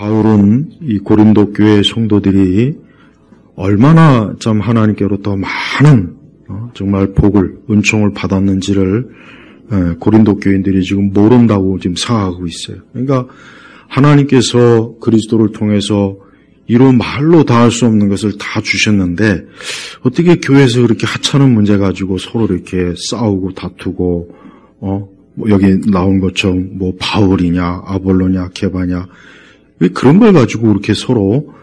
바울은 이 고린도 교회 성도들이 얼마나 참 하나님께로 더 많은 정말 복을, 은총을 받았는지를 고린도 교인들이 지금 모른다고 지금 생각하고 있어요. 그러니까 하나님께서 그리스도를 통해서 이루 말로 다 할 수 없는 것을 다 주셨는데 어떻게 교회에서 그렇게 하찮은 문제 가지고 서로 이렇게 싸우고 다투고 뭐 여기 나온 것처럼 뭐 바울이냐 아볼로냐 게바냐 왜 그런 걸 가지고 그렇게 서로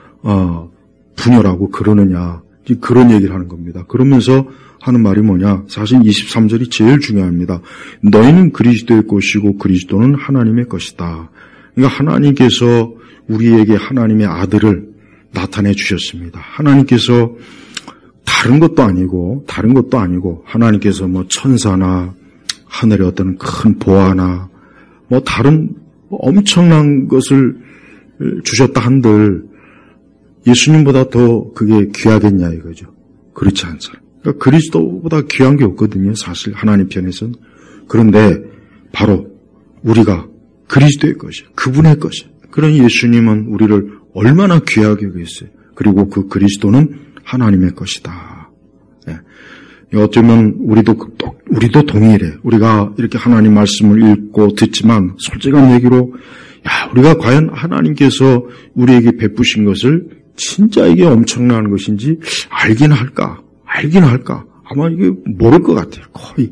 분열하고 그러느냐 그런 얘기를 하는 겁니다. 그러면서 하는 말이 뭐냐? 사실 23절이 제일 중요합니다. 너희는 그리스도의 것이고 그리스도는 하나님의 것이다. 그러니까 하나님께서 우리에게 하나님의 아들을 나타내 주셨습니다. 하나님께서 다른 것도 아니고 하나님께서 뭐 천사나 하늘의 어떤 큰 보아나 뭐 다른 엄청난 것을 주셨다 한들 예수님보다 더 그게 귀하겠냐 이거죠. 그렇지 않잖아요. 그러니까 그리스도보다 귀한 게 없거든요. 사실 하나님 편에서는. 그런데 바로 우리가 그리스도의 것이에요. 그분의 것이에요. 그런 예수님은 우리를 얼마나 귀하게 여겼어요. 그리고 그 그리스도는 하나님의 것이다. 예. 어쩌면 우리도 동일해. 우리가 이렇게 하나님 말씀을 읽고 듣지만 솔직한 얘기로 우리가 과연 하나님께서 우리에게 베푸신 것을 진짜 이게 엄청난 것인지 알긴 할까? 아마 이게 모를 것 같아요. 거의.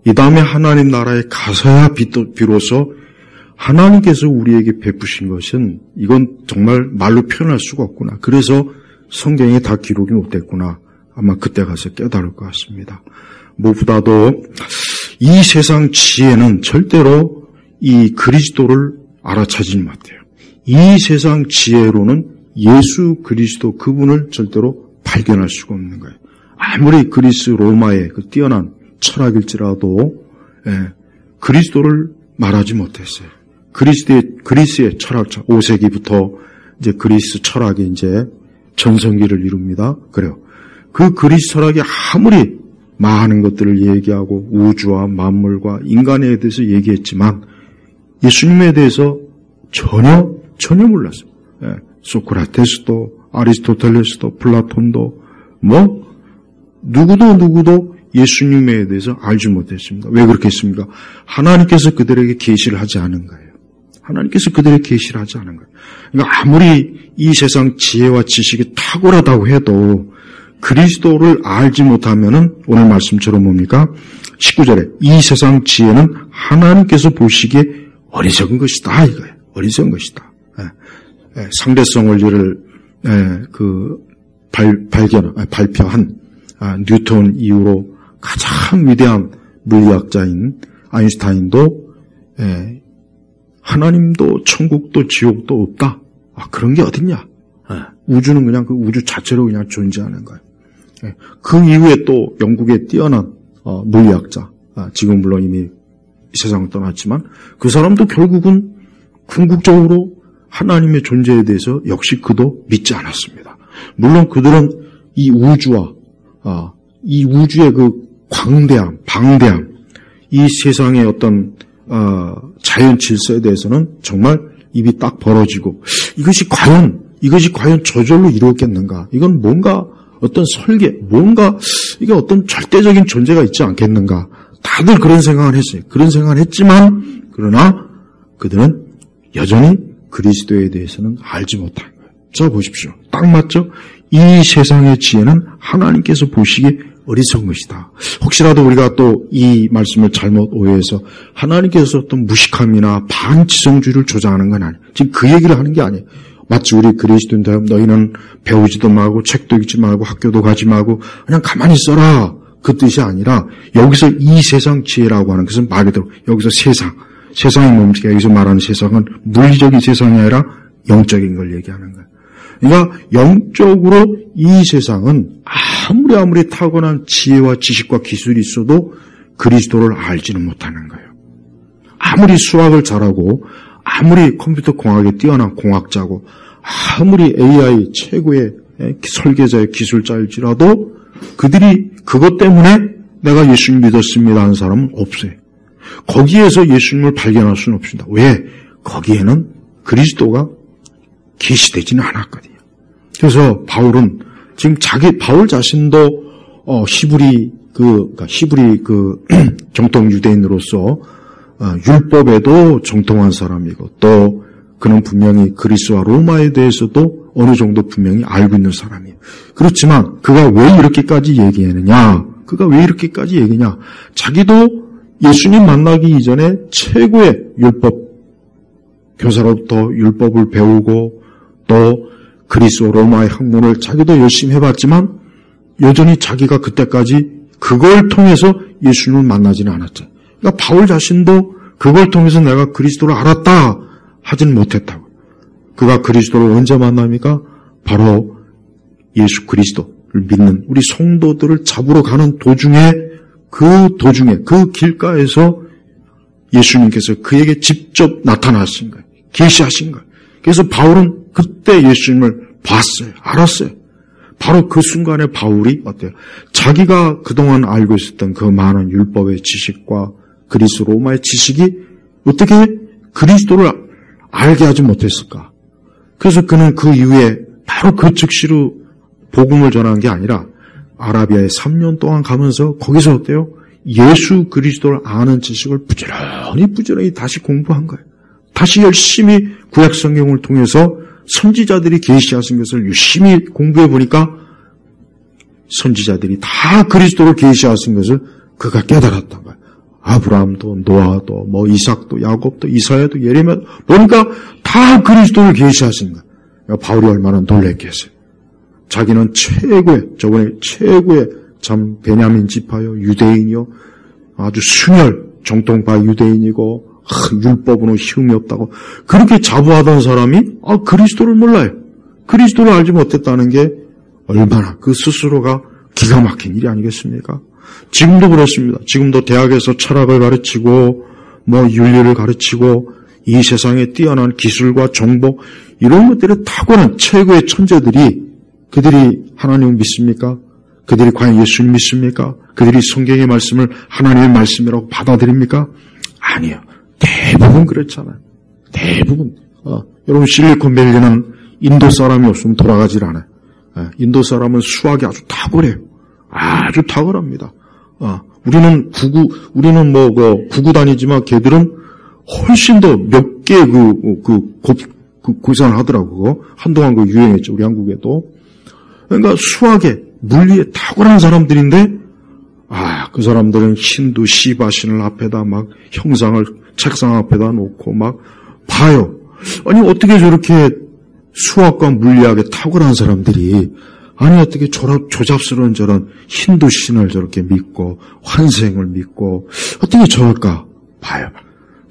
이 다음에 하나님 나라에 가서야 비로소 하나님께서 우리에게 베푸신 것은 이건 정말 말로 표현할 수가 없구나. 그래서 성경에 다 기록이 못됐구나. 아마 그때 가서 깨달을 것 같습니다. 무엇보다도 이 세상 지혜는 절대로 이 그리스도를 알아차지지 못해요. 이 세상 지혜로는 예수 그리스도 그분을 절대로 발견할 수가 없는 거예요. 아무리 그리스 로마의 그 뛰어난 철학일지라도 그리스도를 말하지 못했어요. 그리스의 철학자 5세기부터 이제 그리스 철학이 이제 전성기를 이룹니다. 그래요. 그 그리스 철학이 아무리 많은 것들을 얘기하고 우주와 만물과 인간에 대해서 얘기했지만 예수님에 대해서 전혀 몰랐어요. 소크라테스도 아리스토텔레스도 플라톤도 뭐 누구도 예수님에 대해서 알지 못했습니다. 왜 그렇게 했습니까? 하나님께서 그들에게 계시를 하지 않은 거예요. 그러니까 아무리 이 세상 지혜와 지식이 탁월하다고 해도 그리스도를 알지 못하면은 오늘 말씀처럼 뭡니까? 19절에 이 세상 지혜는 하나님께서 보시기에 어리석은 것이다 이거예요. 어리석은 것이다. 상대성 원리를 발표한 뉴턴 이후로 가장 위대한 물리학자인 아인슈타인도 하나님도 천국도 지옥도 없다. 그런 게 어딨냐? 우주는 그냥 그 우주 자체로 그냥 존재하는 거예요. 그 이후에 또 영국의 뛰어난 물리학자, 지금 물론 이미 이 세상을 떠났지만 그 사람도 결국은 궁극적으로 하나님의 존재에 대해서 역시 그도 믿지 않았습니다. 물론 그들은 이 우주와 이 우주의 그 광대함, 방대함, 이 세상의 어떤 자연 질서에 대해서는 정말 입이 딱 벌어지고 이것이 과연 저절로 이루었겠는가? 이건 뭔가 어떤 설계, 뭔가 이게 어떤 절대적인 존재가 있지 않겠는가? 다들 그런 생각을 했어요. 그런 생각을 했지만 그러나 그들은 여전히 그리스도에 대해서는 알지 못한 거예요. 자 보십시오. 딱 맞죠? 이 세상의 지혜는 하나님께서 보시기에 어리석은 것이다. 혹시라도 우리가 또 이 말씀을 잘못 오해해서 하나님께서 어떤 무식함이나 반지성주의를 조장하는 건 아니에요. 지금 그 얘기를 하는 게 아니에요. 마치 우리 그리스도인들 너희는 배우지도 말고 책도 읽지 말고 학교도 가지 말고 그냥 가만히 있어라. 그 뜻이 아니라 여기서 이 세상 지혜라고 하는 것은 말 그대로 여기서 세상이 뭡니까? 여기서 말하는 세상은 물리적인 세상이 아니라 영적인 걸 얘기하는 거예요. 그러니까 영적으로 이 세상은 아무리 타고난 지혜와 지식과 기술이 있어도 그리스도를 알지는 못하는 거예요. 아무리 수학을 잘하고 아무리 컴퓨터 공학에 뛰어난 공학자고 아무리 AI 최고의 설계자의 기술자일지라도 그들이 그것 때문에 내가 예수님 믿었습니다 하는 사람은 없어요. 거기에서 예수님을 발견할 수는 없습니다. 왜? 거기에는 그리스도가 계시되지는 않았거든요. 그래서 바울은 지금 바울 자신도 히브리 정통 유대인으로서 율법에도 정통한 사람이고, 또 그는 분명히 그리스와 로마에 대해서도 어느 정도 분명히 알고 있는 사람이에요. 그렇지만 그가 왜 이렇게까지 얘기했느냐? 자기도 예수님 만나기 이전에 최고의 율법 교사로부터 율법을 배우고, 또 그리스와 로마의 학문을 자기도 열심히 해봤지만 여전히 자기가 그때까지 그걸 통해서 예수님을 만나지는 않았죠. 그러니까 바울 자신도 그걸 통해서 내가 그리스도를 알았다 하지는 못했다고. 그가 그리스도를 언제 만납니까? 바로 예수 그리스도를 믿는 우리 성도들을 잡으러 가는 도중에, 그 길가에서 예수님께서 그에게 직접 나타나신 거예요. 계시하신 거예요. 그래서 바울은 그때 예수님을 봤어요. 알았어요. 바로 그 순간에 바울이 어때요? 자기가 그동안 알고 있었던 그 많은 율법의 지식과 그리스 로마의 지식이 어떻게 그리스도를 알게 하지 못했을까? 그래서 그는 그 이후에 바로 그 즉시로 복음을 전한 게 아니라 아라비아에 3년 동안 가면서 거기서 어때요? 예수 그리스도를 아는 지식을 부지런히 다시 공부한 거예요. 다시 열심히 구약 성경을 통해서 선지자들이 계시하신 것을 열심히 공부해 보니까 선지자들이 다 그리스도를 계시하신 것을 그가 깨달았던 거예요. 아브라함도 노아도 이삭도 야곱도 이사야도 예레미야도 보니까 다 그리스도를 계시하신 거예요. 바울이 얼마나 놀랬겠어요. 자기는 최고의 참 베냐민 지파요, 유대인이요, 아주 순혈 정통파 유대인이고 율법으로 힘이 없다고 그렇게 자부하던 사람이 그리스도를 몰라요. 그리스도를 알지 못했다는 게 얼마나 그 스스로가 기가 막힌 일이 아니겠습니까? 지금도 그렇습니다. 지금도 대학에서 철학을 가르치고 윤리를 가르치고 이 세상에 뛰어난 기술과 정보 이런 것들에 탁월한 최고의 천재들이, 그들이 하나님을 믿습니까? 그들이 과연 예수를 믿습니까? 그들이 성경의 말씀을 하나님의 말씀이라고 받아들입니까? 아니요. 대부분 그렇잖아요. 대부분. 여러분 실리콘밸리는 인도 사람이 없으면 돌아가질 않아요. 인도 사람은 수학이 아주 탁월해요. 아주 탁월합니다. 우리는 구구 다니지만 걔들은 훨씬 더 몇 개 고생을 하더라고. 한동안 유행했죠. 우리 한국에도. 그러니까 수학에, 물리에 탁월한 사람들인데, 그 사람들은 힌두 시바신을 앞에다 형상을 책상 앞에다 놓고 봐요. 아니, 어떻게 저렇게 수학과 물리학에 탁월한 사람들이, 어떻게 조잡스러운 저런 힌두 신을 저렇게 믿고, 환생을 믿고, 어떻게 저럴까? 봐요.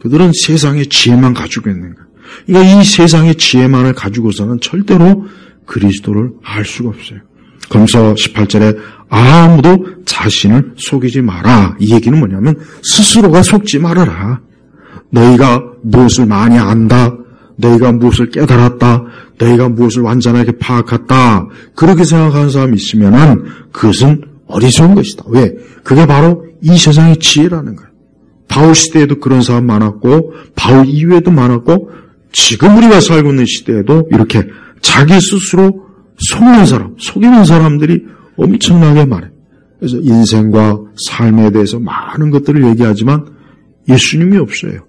그들은 세상의 지혜만 가지고 있는 거예요. 그러니까 이 세상의 지혜만을 가지고서는 절대로 그리스도를 알 수가 없어요. 그러면서 18절에 아무도 자신을 속이지 마라. 이 얘기는 뭐냐면 스스로가 속지 말아라. 너희가 무엇을 많이 안다. 너희가 무엇을 깨달았다. 너희가 무엇을 완전하게 파악했다. 그렇게 생각하는 사람이 있으면은 그것은 어리석은 것이다. 왜? 그게 바로 이 세상의 지혜라는 거예요. 바울 시대에도 그런 사람 많았고 바울 이후에도 많았고 지금 우리가 살고 있는 시대에도 이렇게 자기 스스로 속이는 사람들이 엄청나게 많아요. 그래서 인생과 삶에 대해서 많은 것들을 얘기하지만 예수님이 없어요.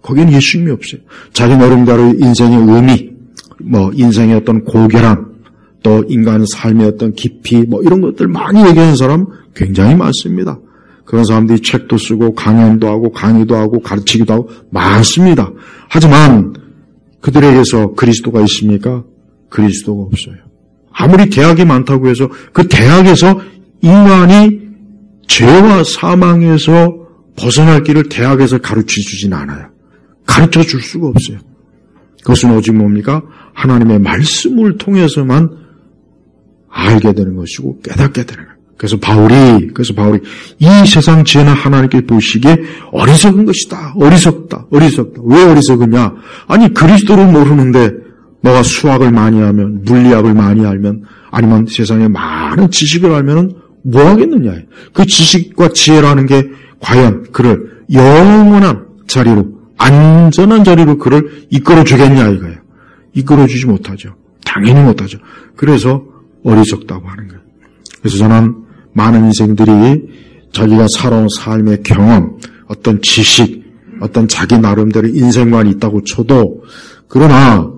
거기는 예수님이 없어요. 자기 나름대로 인생의 의미, 인생의 어떤 고결함, 또 인간 삶의 어떤 깊이, 이런 것들 많이 얘기하는 사람 굉장히 많습니다. 그런 사람들이 책도 쓰고 강연도 하고 강의도 하고 가르치기도 하고 많습니다. 하지만 그들에게서 그리스도가 있습니까? 그리스도가 없어요. 아무리 대학이 많다고 해서 그 대학에서 인간이 죄와 사망에서 벗어날 길을 대학에서 가르쳐주진 않아요. 가르쳐줄 수가 없어요. 그것은 오직 뭡니까? 하나님의 말씀을 통해서만 알게 되는 것이고 깨닫게 되는 거예요. 그래서 바울이 이 세상 지혜는 하나님께 보시기에 어리석은 것이다. 어리석다. 왜 어리석으냐? 그리스도를 모르는데 너가 수학을 많이 하면, 물리학을 많이 알면, 아니면 세상에 많은 지식을 알면 뭐 하겠느냐? 그 지식과 지혜라는 게 과연 그를 영원한 자리로 안전한 자리로 그를 이끌어주겠냐 이거예요. 이끌어주지 못하죠. 당연히 못하죠. 그래서 어리석다고 하는 거예요. 그래서 저는 많은 인생들이 자기가 살아온 삶의 경험, 어떤 지식, 어떤 자기 나름대로 인생관이 있다고 쳐도 그러나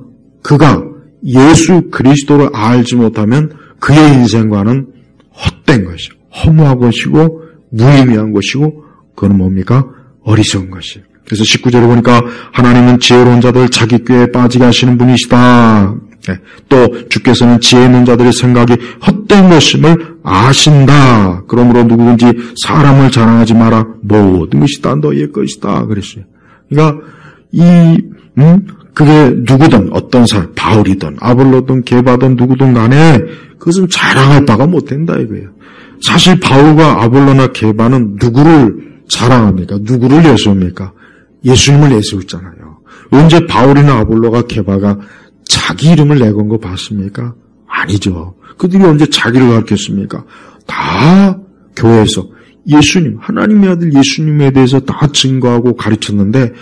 그가 예수 그리스도를 알지 못하면 그의 인생관은 헛된 것이고 허무한 것이고 무의미한 것이고 그건 뭡니까? 어리석은 것이에요. 그래서 19절에 보니까 하나님은 지혜로운 자들 자기 꾀에 빠지게 하시는 분이시다. 또 주께서는 지혜 있는 자들의 생각이 헛된 것임을 아신다. 그러므로 누구든지 사람을 자랑하지 마라. 모든 것이 다 너희의 것이다. 그랬어요. 그러니까 그게 누구든 어떤 사람, 바울이든 아볼로든 게바든 누구든 간에 그것은 자랑할 바가 못 된다 이거예요. 사실 바울과 아볼로나 게바는 누구를 자랑합니까? 누구를 내세웁니까? 예수님을 내세웠잖아요. 언제 바울이나 아볼로가 게바가 자기 이름을 내건 거 봤습니까? 아니죠. 그들이 언제 자기를 가르쳤습니까? 다 교회에서 예수님, 하나님의 아들 예수님에 대해서 다 증거하고 가르쳤는데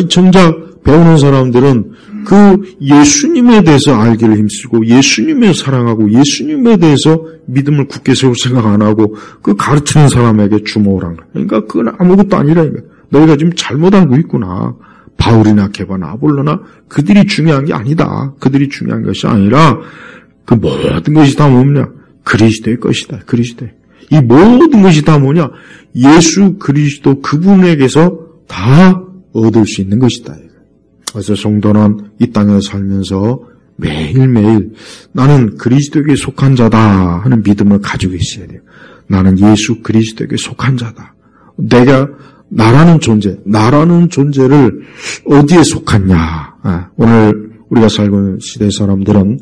정작 배우는 사람들은 그 예수님에 대해서 알기를 힘쓰고 예수님을 사랑하고 예수님에 대해서 믿음을 굳게 세울 생각 안 하고 그 가르치는 사람에게 주목을 한 거예요. 그러니까 그건 아무것도 아니라니까. 너희가 지금 잘못 알고 있구나. 바울이나 게바나 아볼로나 그들이 중요한 게 아니다. 그들이 중요한 것이 아니라 그 모든 것이 다 뭐냐? 그리스도의 것이다. 그리스도의. 이 모든 것이 다 뭐냐? 예수 그리스도 그분에게서 다 얻을 수 있는 것이다. 그래서 성도는 이 땅에 살면서 매일매일 나는 그리스도에게 속한 자다 하는 믿음을 가지고 있어야 돼요. 나는 예수 그리스도에게 속한 자다. 내가 나라는 존재를 어디에 속았냐. 오늘 우리가 살고 있는 시대 사람들은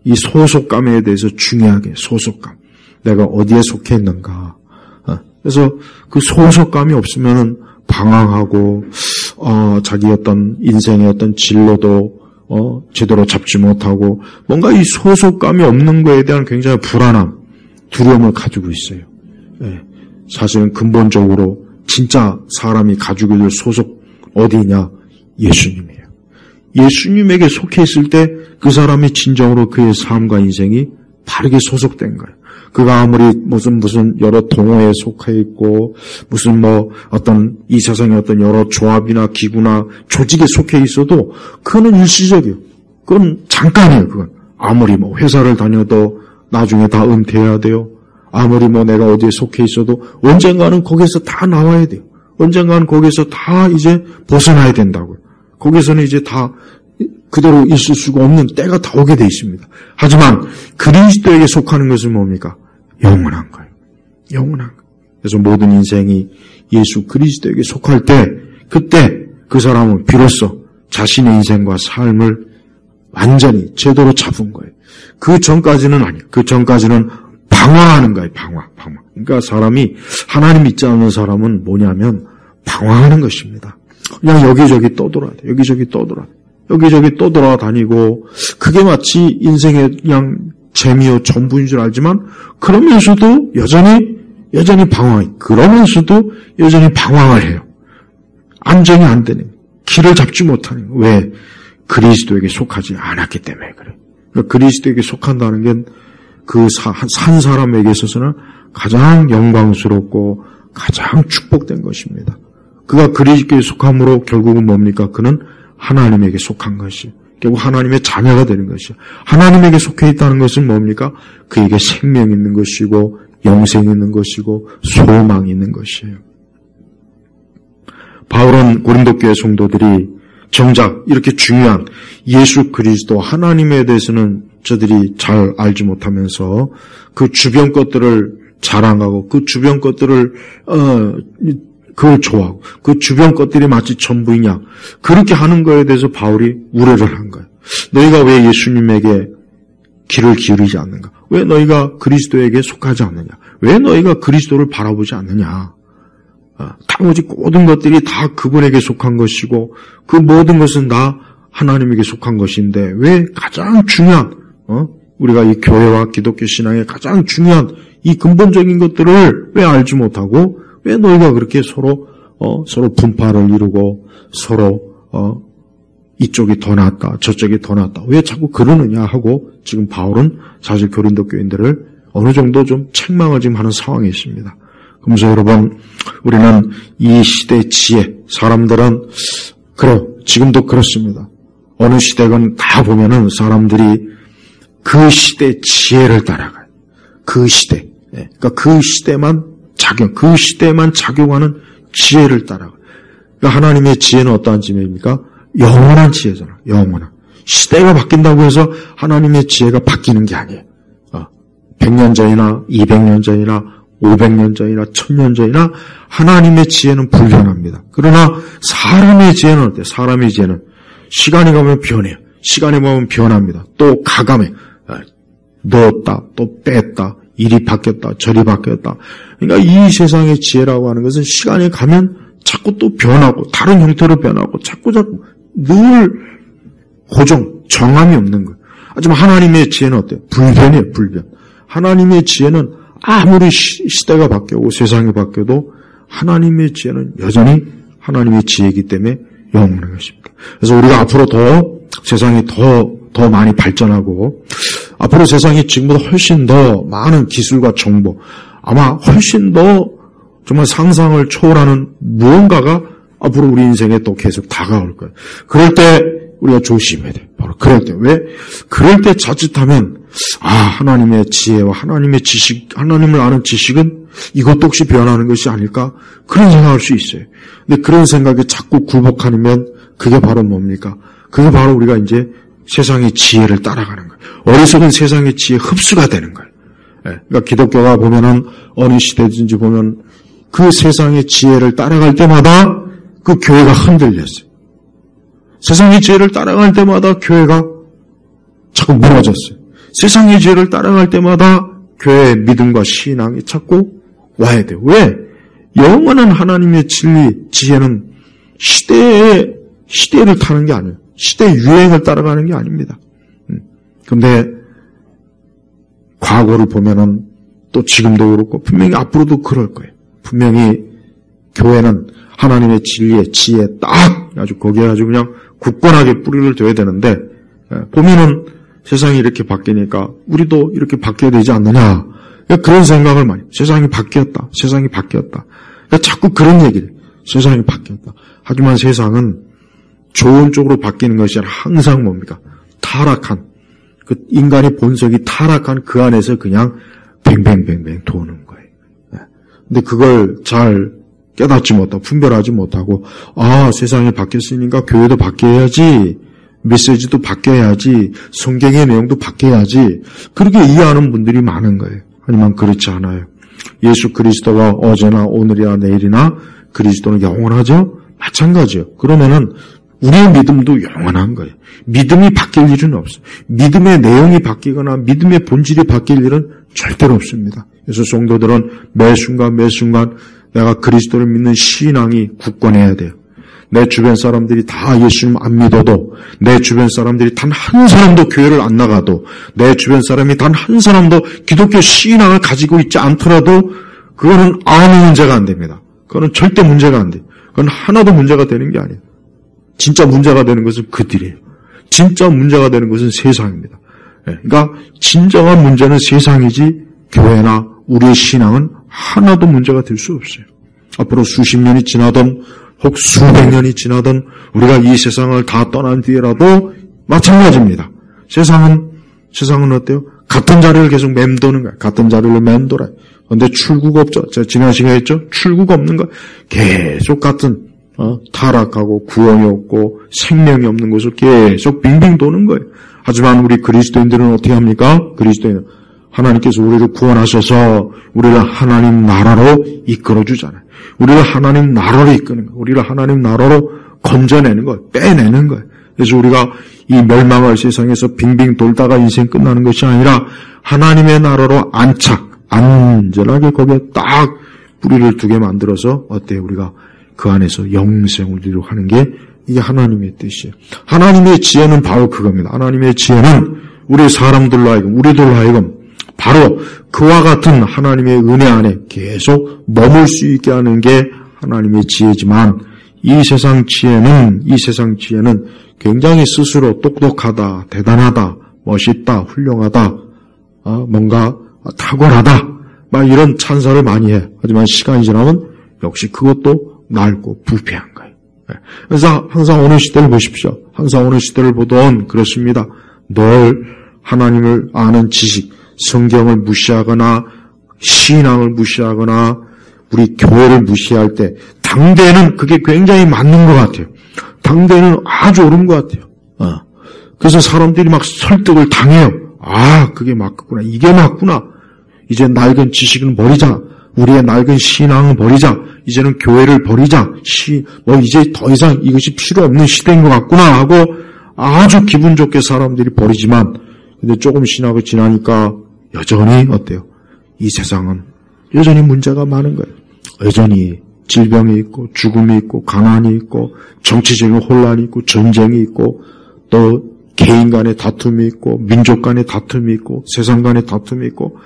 이 소속감에 대해서 중요하게 소속감. 내가 어디에 속해 있는가. 그래서 그 소속감이 없으면은 방황하고 자기 어떤 인생의 어떤 진로도 제대로 잡지 못하고 뭔가 이 소속감이 없는 거에 대한 굉장히 불안함, 두려움을 가지고 있어요. 사실은 근본적으로 진짜 사람이 가지고 있을 소속 어디냐? 예수님이에요. 예수님에게 속해 있을 때 그 사람이 진정으로 그의 삶과 인생이 바르게 소속된 거예요. 그가 아무리 무슨 여러 동호회에 속해 있고 무슨 어떤 이 세상의 어떤 여러 조합이나 기구나 조직에 속해 있어도 그거는 일시적이에요. 그건 잠깐이에요. 그건 아무리 회사를 다녀도 나중에 다 은퇴해야 돼요. 아무리 내가 어디에 속해 있어도 언젠가는 거기에서 다 나와야 돼요. 언젠가는 거기에서 다 이제 벗어나야 된다고요. 거기서는 이제 다 그대로 있을 수가 없는 때가 다 오게 돼 있습니다. 하지만 그리스도에게 속하는 것은 뭡니까? 영원한 거예요. 영원한 거예요. 그래서 모든 인생이 예수 그리스도에게 속할 때 그때 그 사람은 비로소 자신의 인생과 삶을 완전히 제대로 잡은 거예요. 그 전까지는 아니에요. 그 전까지는 방황하는 거예요. 방황. 그러니까 사람이 하나님 믿지 않는 사람은 뭐냐면 방황하는 것입니다. 그냥 여기저기 떠돌아야 돼. 여기저기 떠돌아다니고 그게 마치 인생의 그냥 재미요 전부인 줄 알지만 그러면서도 여전히 방황해. 그러면서도 여전히 방황을 해요. 안정이 안 되는 길을 잡지 못하는 거예요. 왜? 그리스도에게 속하지 않았기 때문에 그래요. 그러니까 그리스도에게 속한다는 게 그 산 사람에게 있어서는 가장 영광스럽고 가장 축복된 것입니다. 그가 그리스도에 속함으로 결국은 뭡니까? 그는 하나님에게 속한 것이 결국 하나님의 자녀가 되는 것이요. 하나님에게 속해 있다는 것은 뭡니까? 그에게 생명이 있는 것이고 영생이 있는 것이고 소망이 있는 것이에요. 바울은 고린도 교회 성도들이 정작 이렇게 중요한 예수 그리스도 하나님에 대해서는 저들이 잘 알지 못하면서 그 주변 것들을 자랑하고 그 주변 것들을 그걸 좋아하고 그 주변 것들이 마치 전부이냐 그렇게 하는 거에 대해서 바울이 우려를 한 거예요. 너희가 왜 예수님에게 귀를 기울이지 않는가? 왜 너희가 그리스도에게 속하지 않느냐? 왜 너희가 그리스도를 바라보지 않느냐? 오직 모든 것들이 다 그분에게 속한 것이고 그 모든 것은 다 하나님에게 속한 것인데 왜 가장 중요한 우리가 이 교회와 기독교 신앙의 가장 중요한 이 근본적인 것들을 왜 알지 못하고 왜 너희가 그렇게 서로 분파를 이루고 서로 이쪽이 더 낫다, 저쪽이 더 낫다. 왜 자꾸 그러느냐 하고 지금 바울은 사실 고린도 교인들을 어느 정도 좀 책망을 지금 하는 상황에 있습니다. 그러면서 여러분, 우리는 이 시대의 지혜, 사람들은 그래요. 지금도 그렇습니다. 어느 시대건 다 보면은 사람들이 그 시대의 지혜를 따라가요. 그 시대. 그러니까 그 시대만 작용하는 지혜를 따라가요. 그러니까 하나님의 지혜는 어떠한 지혜입니까? 영원한 지혜잖아. 영원한. 시대가 바뀐다고 해서 하나님의 지혜가 바뀌는 게 아니에요. 100년 전이나 200년 전이나 500년 전이나 1000년 전이나 하나님의 지혜는 불변합니다. 그러나 사람의 지혜는 어때요? 사람의 지혜는 시간이 가면 변해요. 시간이 가면 변합니다. 또 가감해. 넣었다, 또 뺐다, 일이 바뀌었다, 저리 바뀌었다. 그러니까 이 세상의 지혜라고 하는 것은 시간이 가면 자꾸 또 변하고 다른 형태로 변하고 자꾸 늘 고정, 정함이 없는 거예요. 하지만 하나님의 지혜는 어때요? 불변이에요, 불변. 하나님의 지혜는 아무리 시대가 바뀌고 세상이 바뀌어도 하나님의 지혜는 여전히 하나님의 지혜이기 때문에 영원한 것입니다. 그래서 우리가 앞으로 세상이 더 많이 발전하고 앞으로 세상이 지금보다 훨씬 더 많은 기술과 정보, 아마 훨씬 더 정말 상상을 초월하는 무언가가 앞으로 우리 인생에 또 계속 다가올 거예요. 그럴 때 우리가 조심해야 돼요. 바로 그럴 때. 왜? 그럴 때 자칫하면 하나님의 지혜와 하나님의 지식, 하나님을 아는 지식은 이것도 혹시 변하는 것이 아닐까? 그런 생각할 수 있어요. 근데 그런 생각에 자꾸 굴복하면 그게 바로 뭡니까? 그게 바로 우리가 이제 세상의 지혜를 따라가는 거예요. 어리석은 세상의 지혜 흡수가 되는 거예요. 그러니까 기독교가 보면은 어느 시대든지 보면 그 세상의 지혜를 따라갈 때마다 그 교회가 흔들렸어요. 세상의 지혜를 따라갈 때마다 교회가 자꾸 무너졌어요. 세상의 지혜를 따라갈 때마다 교회의 믿음과 신앙이 자꾸 와야 돼요. 왜? 영원한 하나님의 진리, 지혜는 시대를 타는 게 아니에요. 시대 유행을 따라가는 게 아닙니다. 근데 과거를 보면은 또 지금도 그렇고 분명히 앞으로도 그럴 거예요. 분명히 교회는 하나님의 진리의 지혜에 딱 아주 거기에 아주 그냥 굳건하게 뿌리를 둬야 되는데 보면은 세상이 이렇게 바뀌니까 우리도 이렇게 바뀌어야 되지 않느냐. 그런 생각을 많이. 세상이 바뀌었다. 그러니까 자꾸 그런 얘기를. 세상이 바뀌었다. 하지만 세상은 좋은 쪽으로 바뀌는 것이 아니라 항상 뭡니까? 타락한, 그 인간의 본성이 타락한 그 안에서 그냥 뱅뱅뱅뱅 도는 거예요. 근데 그걸 잘 깨닫지 못하고, 분별하지 못하고, 세상이 바뀌었으니까 교회도 바뀌어야지, 메시지도 바뀌어야지, 성경의 내용도 바뀌어야지, 그렇게 이해하는 분들이 많은 거예요. 하지만 그렇지 않아요. 예수 그리스도가 어제나 오늘이나 내일이나 그리스도는 영원하죠? 마찬가지요. 그러면은 우리의 믿음도 영원한 거예요. 믿음이 바뀔 일은 없어요. 믿음의 내용이 바뀌거나 믿음의 본질이 바뀔 일은 절대로 없습니다. 그래서 성도들은 매 순간 내가 그리스도를 믿는 신앙이 굳건해야 돼요. 내 주변 사람들이 다 예수님 안 믿어도, 내 주변 사람들이 단 한 사람도 교회를 안 나가도, 내 주변 사람이 단 한 사람도 기독교 신앙을 가지고 있지 않더라도 그거는 아무 문제가 안 됩니다. 그거는 절대 문제가 안 돼요. 그건 하나도 문제가 되는 게 아니에요. 진짜 문제가 되는 것은 그들이에요. 진짜 문제가 되는 것은 세상입니다. 그러니까 진정한 문제는 세상이지 교회나 우리의 신앙은 하나도 문제가 될 수 없어요. 앞으로 수십 년이 지나든 혹 수백 년이 지나든 우리가 이 세상을 다 떠난 뒤에라도 마찬가지입니다. 세상은 어때요? 같은 자리를 계속 맴도는 거예요. 같은 자리를 맴돌아요. 그런데 출구가 없죠. 제가 지난 시간에 했죠? 출구가 없는 거예요. 계속 같은 타락하고 구원이 없고 생명이 없는 곳을 계속 빙빙 도는 거예요. 하지만 우리 그리스도인들은 어떻게 합니까? 그리스도인은 하나님께서 우리를 구원하셔서 우리를 하나님 나라로 이끌어주잖아요. 우리를 하나님 나라로 이끄는 거예요. 우리를 하나님 나라로 건져내는 거예요. 빼내는 거예요. 그래서 우리가 이 멸망할 세상에서 빙빙 돌다가 인생 끝나는 것이 아니라 하나님의 나라로 안전하게 거기에 딱 뿌리를 두게 만들어서 어때요? 우리가 그 안에서 영생을 누리도록 하는 게 이게 하나님의 뜻이에요. 하나님의 지혜는 바로 그겁니다. 하나님의 지혜는 우리 사람들로 하여금, 우리들로 하여금 바로 그와 같은 하나님의 은혜 안에 계속 머물 수 있게 하는 게 하나님의 지혜지만 이 세상 지혜는 굉장히 스스로 똑똑하다, 대단하다, 멋있다, 훌륭하다, 뭔가 탁월하다, 막 이런 찬사를 많이 해. 하지만 시간이 지나면 역시 그것도 낡고 부패한 거예요. 그래서 항상 어느 시대를 보십시오. 항상 어느 시대를 보던 그렇습니다. 늘 하나님을 아는 지식, 성경을 무시하거나 신앙을 무시하거나 우리 교회를 무시할 때 당대에는 그게 굉장히 맞는 것 같아요. 당대에는 아주 옳은 것 같아요. 그래서 사람들이 막 설득을 당해요. 그게 맞구나. 이게 맞구나. 이제 낡은 지식은 버리자. 우리의 낡은 신앙은 버리자. 이제는 교회를 버리자. 이제 더 이상 이것이 필요 없는 시대인 것 같구나 하고 아주 기분 좋게 사람들이 버리지만, 근데 조금 지나고 지나니까 여전히 어때요? 이 세상은 여전히 문제가 많은 거예요. 여전히 질병이 있고 죽음이 있고 가난이 있고 정치적인 혼란이 있고 전쟁이 있고 또 개인 간의 다툼이 있고 민족 간의 다툼이 있고 세상 간의 다툼이 있고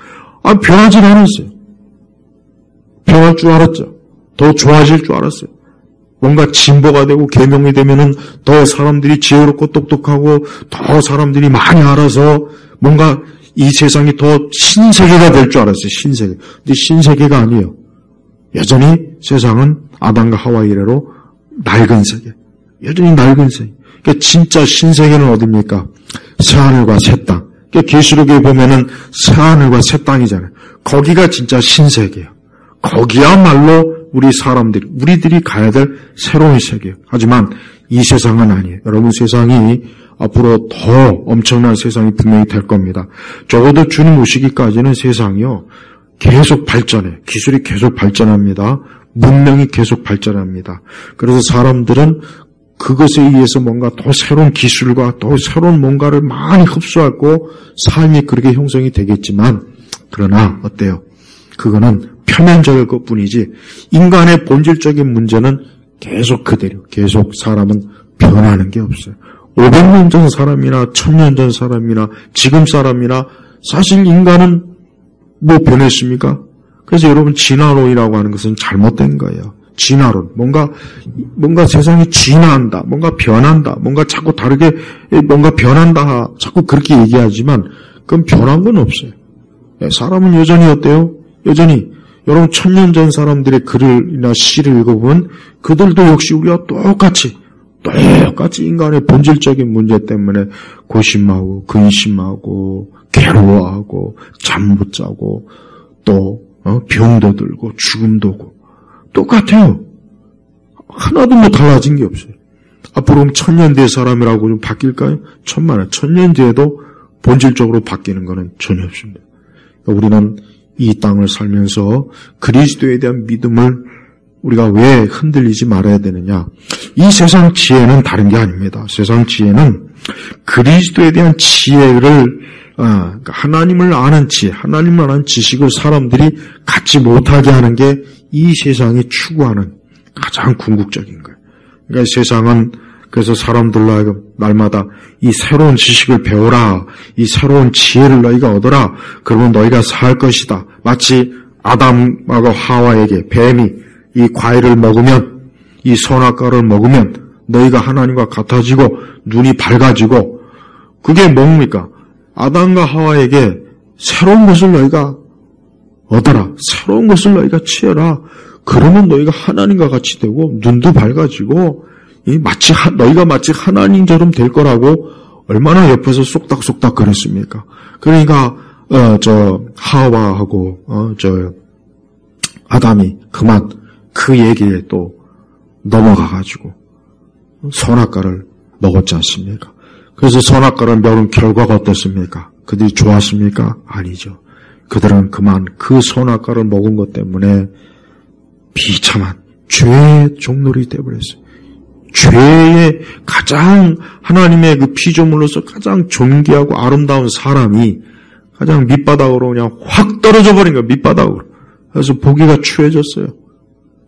변하질 않았어요. 변할 줄 알았죠. 더 좋아질 줄 알았어요. 뭔가 진보가 되고 계명이 되면은 더 사람들이 지혜롭고 똑똑하고 더 사람들이 많이 알아서 뭔가 이 세상이 더 신세계가 될 줄 알았어요. 신세계. 근데 신세계가 아니에요. 여전히 세상은 아담과 하와 이래로 낡은 세계. 여전히 낡은 세계. 그러니까 진짜 신세계는 어디입니까? 새하늘과 새 땅. 그러니까 계시록에 보면은 새하늘과 새 땅이잖아요. 거기가 진짜 신세계예요. 거기야말로 우리들이 가야 될 새로운 세계예요. 하지만 이 세상은 아니에요. 여러분, 세상이 앞으로 더 엄청난 세상이 분명히 될 겁니다. 적어도 주님 오시기까지는 세상이요, 계속 발전해. 기술이 계속 발전합니다. 문명이 계속 발전합니다. 그래서 사람들은 그것에 의해서 뭔가 더 새로운 기술과 더 새로운 뭔가를 많이 흡수하고 삶이 그렇게 형성이 되겠지만, 그러나 어때요? 그거는 표면적일 것뿐이지 인간의 본질적인 문제는 계속 그대로, 계속 사람은 변하는 게 없어요. 500년 전 사람이나 1000년 전 사람이나 지금 사람이나 사실 인간은 뭐 변했습니까? 그래서 여러분, 진화론이라고 하는 것은 잘못된 거예요. 진화론. 뭔가 세상이 진화한다. 뭔가 변한다. 뭔가 자꾸 다르게 뭔가 변한다. 자꾸 그렇게 얘기하지만 그건 변한 건 없어요. 사람은 여전히 어때요? 여전히 여러분, 1000년 전 사람들의 글이나 시를 읽어보면 그들도 역시 우리와 똑같이 인간의 본질적인 문제 때문에 고심하고 근심하고 괴로워하고 잠 못 자고 또 병도 들고 죽음도 오고 똑같아요. 하나도 뭐 달라진 게 없어요. 앞으로 1000년 뒤의 사람이라고 좀 바뀔까요? 1000년 뒤에도 본질적으로 바뀌는 거는 전혀 없습니다. 우리는 이 땅을 살면서 그리스도에 대한 믿음을 우리가 왜 흔들리지 말아야 되느냐? 이 세상 지혜는 다른 게 아닙니다. 세상 지혜는 그리스도에 대한 지혜를, 하나님을 아는 지혜, 하나님을 아는 지식을 사람들이 갖지 못하게 하는 게 이 세상이 추구하는 가장 궁극적인 거예요. 그러니까 세상은 그래서 사람들로 하여금 날마다 이 새로운 지식을 배워라, 이 새로운 지혜를 너희가 얻어라, 그러면 너희가 살 것이다. 마치 아담하고 하와에게 뱀이 이 과일을 먹으면, 이 선악과를 먹으면 너희가 하나님과 같아지고 눈이 밝아지고, 그게 뭡니까? 아담과 하와에게 새로운 것을 너희가 얻어라, 새로운 것을 너희가 취해라. 그러면 너희가 하나님과 같이 되고 눈도 밝아지고 너희가 마치 하나님처럼 될 거라고 얼마나 옆에서 쏙닥쏙닥 그랬습니까? 그러니까 하와하고 아담이 그만 그 얘기에 또 넘어가가지고 선악과를 먹었지 않습니까? 그래서 선악과를 먹은 결과가 어떻습니까? 그들이 좋았습니까? 아니죠. 그들은 그만 그 선악과를 먹은 것 때문에 비참한 죄의 종놀이 되어버렸어요. 죄의 가장 하나님의 그 피조물로서 가장 존귀하고 아름다운 사람이 가장 밑바닥으로 그냥 확 떨어져 버린 거예요. 밑바닥으로. 그래서 보기가 추해졌어요.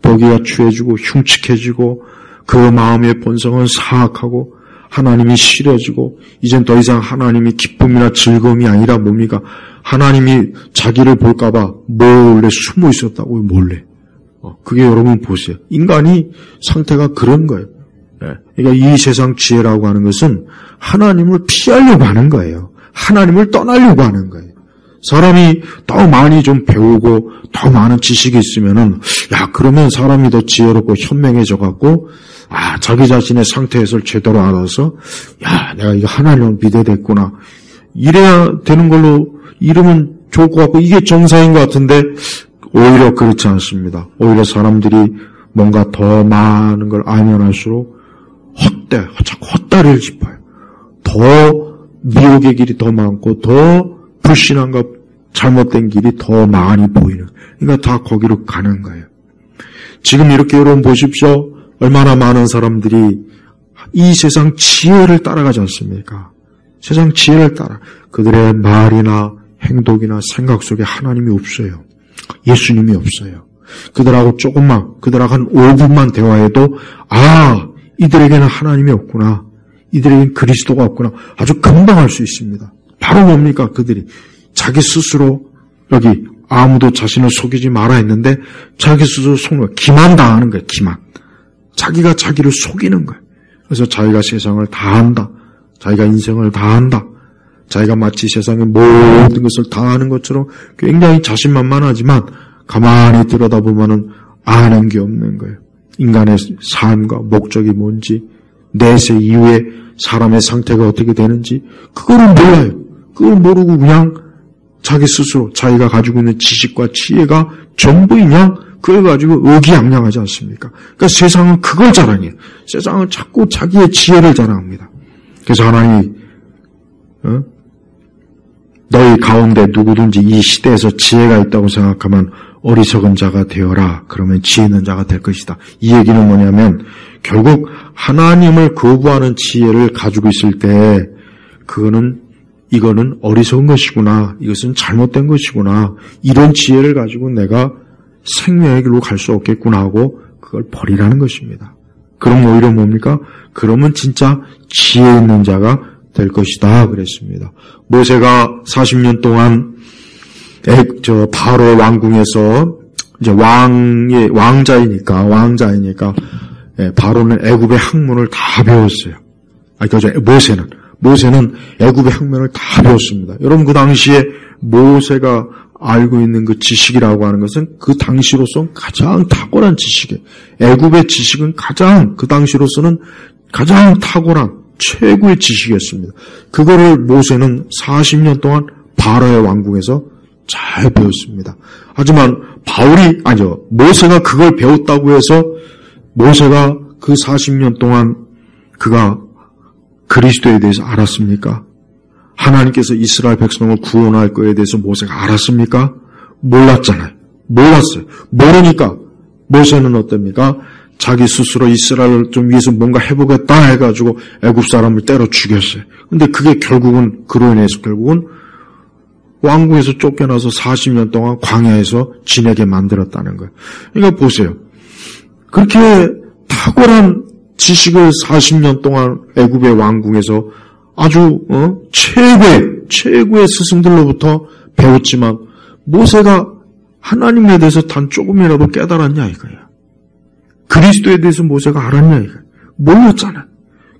보기가 추해지고 흉측해지고 그 마음의 본성은 사악하고 하나님이 싫어지고 이젠 더 이상 하나님이 기쁨이나 즐거움이 아니라 뭡니까? 하나님이 자기를 볼까봐 몰래 숨어 있었다고요. 몰래. 그게 여러분 보세요. 인간이 상태가 그런 거예요. 그러니까 이 세상 지혜라고 하는 것은 하나님을 피하려고 하는 거예요. 하나님을 떠나려고 하는 거예요. 사람이 더 많이 좀 배우고 더 많은 지식이 있으면은 그러면 사람이 더 지혜롭고 현명해져 갖고 자기 자신의 상태 해설 제대로 알아서 내가 이거 하나님을 믿어야 됐구나. 이래야 되는 걸로 이러면 좋을 것 같고 이게 정상인 것 같은데 오히려 그렇지 않습니다. 오히려 사람들이 뭔가 더 많은 걸 알면 할수록 자꾸 헛다리를 짚어요. 더 미혹의 길이 더 많고 더 불신앙과 잘못된 길이 더 많이 보이는. 그러니까 다 거기로 가는 거예요. 지금 이렇게 여러분 보십시오. 얼마나 많은 사람들이 이 세상 지혜를 따라가지 않습니까? 세상 지혜를 따라 그들의 말이나 행동이나 생각 속에 하나님이 없어요. 예수님이 없어요. 그들하고 그들하고 한 5분만 대화해도 이들에게는 하나님이 없구나. 이들에게는 그리스도가 없구나. 아주 금방 알 수 있습니다. 바로 뭡니까? 그들이 자기 스스로 여기 아무도 자신을 속이지 마라 했는데 자기 스스로 속는 기만당하는 거예요. 기만. 자기가 자기를 속이는 거예요. 그래서 자기가 세상을 다 안다. 자기가 인생을 다 안다. 자기가 마치 세상의 모든 것을 다 아는 것처럼 굉장히 자신만만하지만 가만히 들여다보면은 아는 게 없는 거예요. 인간의 삶과 목적이 뭔지, 내세 이후에 사람의 상태가 어떻게 되는지 그거를 몰라요. 그걸 모르고 그냥 자기 스스로 자기가 가지고 있는 지식과 지혜가 전부이냐 그걸 가지고 의기양양하지 않습니까? 그러니까 세상은 그걸 자랑해요. 세상은 자꾸 자기의 지혜를 자랑합니다. 그래서 하나님이 너희 가운데 누구든지 이 시대에서 지혜가 있다고 생각하면 어리석은 자가 되어라. 그러면 지혜 있는 자가 될 것이다. 이 얘기는 뭐냐면 결국 하나님을 거부하는 지혜를 가지고 있을 때 이거는 어리석은 것이구나. 이것은 잘못된 것이구나. 이런 지혜를 가지고 내가 생명의 길로 갈 수 없겠구나 하고 그걸 버리라는 것입니다. 그럼 오히려 뭡니까? 그러면 진짜 지혜 있는 자가 될 것이다 그랬습니다. 모세가 40년 동안 바로 왕궁에서 이제 왕자이니까 바로는 애굽의 학문을 다 배웠어요. 모세는 애굽의 학문을 다 배웠습니다. 여러분 그 당시에 모세가 알고 있는 그 지식이라고 하는 것은 그 당시로서는 가장 탁월한 지식이에요. 애굽의 지식은 그 당시로서는 가장 탁월한 최고의 지식이었습니다. 그거를 모세는 40년 동안 바로의 왕궁에서 잘 배웠습니다. 하지만 모세가 그걸 배웠다고 해서 모세가 그 40년 동안 그가 그리스도에 대해서 알았습니까? 하나님께서 이스라엘 백성을 구원할 거에 대해서 모세가 알았습니까? 몰랐잖아요. 몰랐어요. 모르니까 모세는 어떻습니까? 자기 스스로 이스라엘을 좀 위해서 뭔가 해보겠다 해가지고 애굽 사람을 때려 죽였어요. 근데 그게 그로 인해서 왕궁에서 쫓겨나서 40년 동안 광야에서 지내게 만들었다는 거예요. 그러니까 보세요. 그렇게 탁월한 지식을 40년 동안 애굽의 왕궁에서 아주 최고의 스승들로부터 배웠지만 모세가 하나님에 대해서 단 조금이라도 깨달았냐 이거야. 그리스도에 대해서 모세가 알았냐 이거야. 몰랐잖아.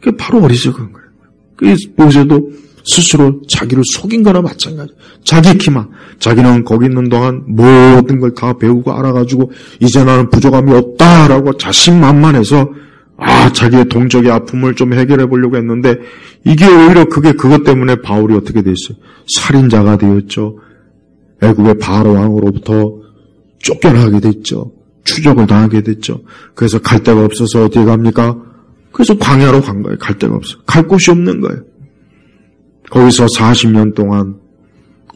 그게 바로 어리석은 거예요. 그래서 모세도 스스로 자기를 속인 거나 마찬가지. 자기 키만. 자기는 거기 있는 동안 모든 걸 다 배우고 알아가지고 이제 나는 부족함이 없다라고 자신만만해서 자기의 동적의 아픔을 좀 해결해 보려고 했는데 이게 오히려 그것 때문에 바울이 어떻게 됐어요? 살인자가 되었죠. 애굽의 바로 왕으로부터 쫓겨나게 됐죠. 추적을 당하게 됐죠. 그래서 갈 데가 없어서 어디에 갑니까? 그래서 광야로 간 거예요. 갈 데가 없어요. 갈 곳이 없는 거예요. 거기서 40년 동안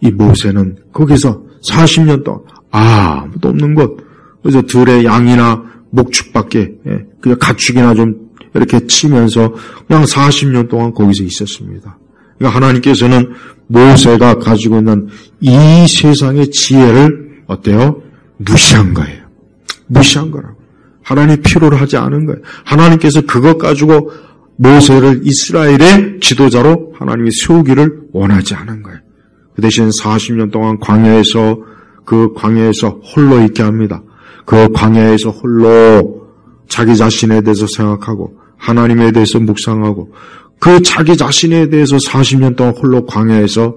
이 모세는 거기서 40년 동안 아무도 없는 곳, 그래서 들의 양이나 목축밖에 그냥 가축이나 좀 이렇게 치면서 그냥 40년 동안 거기서 있었습니다. 그러니까 하나님께서는 모세가 가지고 있는 이 세상의 지혜를 어때요? 무시한 거예요. 무시한 거라고. 하나님이 필요로 하지 않은 거예요. 하나님께서 그것 가지고 모세를 이스라엘의 지도자로 하나님이 세우기를 원하지 않은 거예요. 그 대신 40년 동안 광야에서 홀로 있게 합니다. 그 광야에서 홀로 자기 자신에 대해서 생각하고 하나님에 대해서 묵상하고 그 자기 자신에 대해서 40년 동안 홀로 광야에서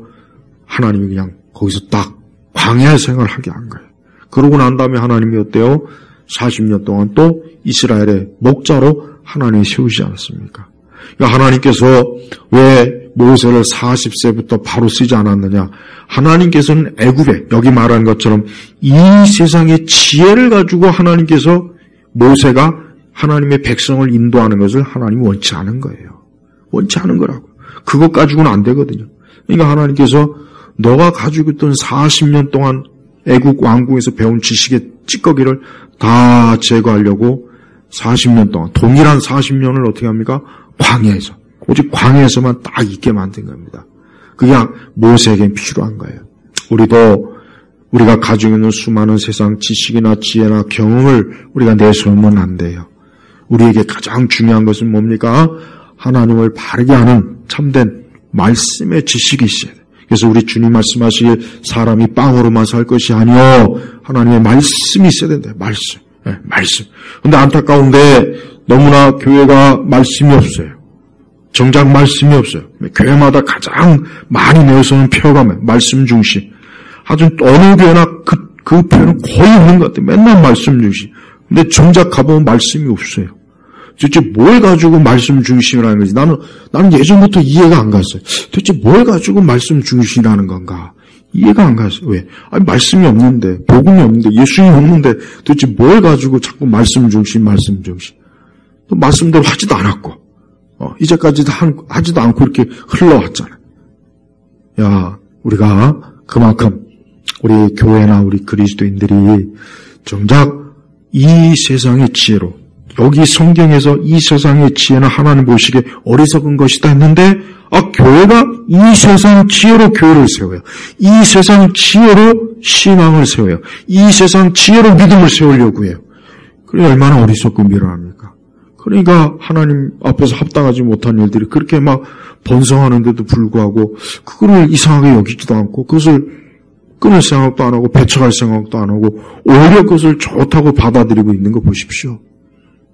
하나님이 그냥 거기서 딱 광야 생활을 하게 한 거예요. 그러고 난 다음에 하나님이 어때요? 40년 동안 또 이스라엘의 목자로 하나님이 세우지 않았습니까? 그러니까 하나님께서 왜 모세를 40세부터 바로 쓰지 않았느냐? 하나님께서는 애굽에 여기 말한 것처럼 이 세상의 지혜를 가지고 하나님께서 모세가 하나님의 백성을 인도하는 것을 하나님이 원치 않은 거예요. 원치 않은 거라고. 그것 가지고는 안 되거든요. 그러니까 하나님께서 너가 가지고 있던 40년 동안 애국 왕궁에서 배운 지식의 찌꺼기를 다 제거하려고 40년 동안 동일한 40년을 어떻게 합니까? 광야에서 오직 광야에서만 딱 있게 만든 겁니다. 그게 모세에겐 필요한 거예요. 우리가 가지고 있는 수많은 세상 지식이나 지혜나 경험을 우리가 내세우면 안 돼요. 우리에게 가장 중요한 것은 뭡니까? 하나님을 바르게 하는 참된 말씀의 지식이 있어야 돼요. 그래서 우리 주님 말씀하시길 사람이 빵으로만 살 것이 아니요 하나님의 말씀이 있어야 된다. 말씀. 네, 말씀. 근데 안타까운데 너무나 교회가 말씀이 없어요. 정작 말씀이 없어요. 교회마다 가장 많이 내세우는 표가 말씀 중심. 아주 어느 교회나 그 표현은 거의 없는 것 같아요. 맨날 말씀 중심. 근데 정작 가보면 말씀이 없어요. 도대체 뭘 가지고 말씀 중심이라는 거지? 나는 예전부터 이해가 안 갔어요. 도대체 뭘 가지고 말씀 중심이라는 건가? 이해가 안 갔어요. 왜? 아니, 말씀이 없는데, 복음이 없는데, 예수님이 없는데, 도대체 뭘 가지고 자꾸 말씀 중심. 또 말씀대로 하지도 않았고, 이제까지도 하지도 않고 이렇게 흘러왔잖아요. 야, 우리가 그만큼 우리 교회나 우리 그리스도인들이 정작 이 세상의 지혜로 여기 성경에서 이 세상의 지혜는 하나님 보시기에 어리석은 것이다 했는데 교회가 이 세상 지혜로 교회를 세워요. 이 세상 지혜로 신앙을 세워요. 이 세상 지혜로 믿음을 세우려고 해요. 그래 얼마나 어리석고 미련합니까? 그러니까 하나님 앞에서 합당하지 못한 일들이 그렇게 막 번성하는데도 불구하고 그거를 이상하게 여기지도 않고 그것을 끊을 생각도 안 하고 배척할 생각도 안 하고 오히려 그것을 좋다고 받아들이고 있는 거 보십시오.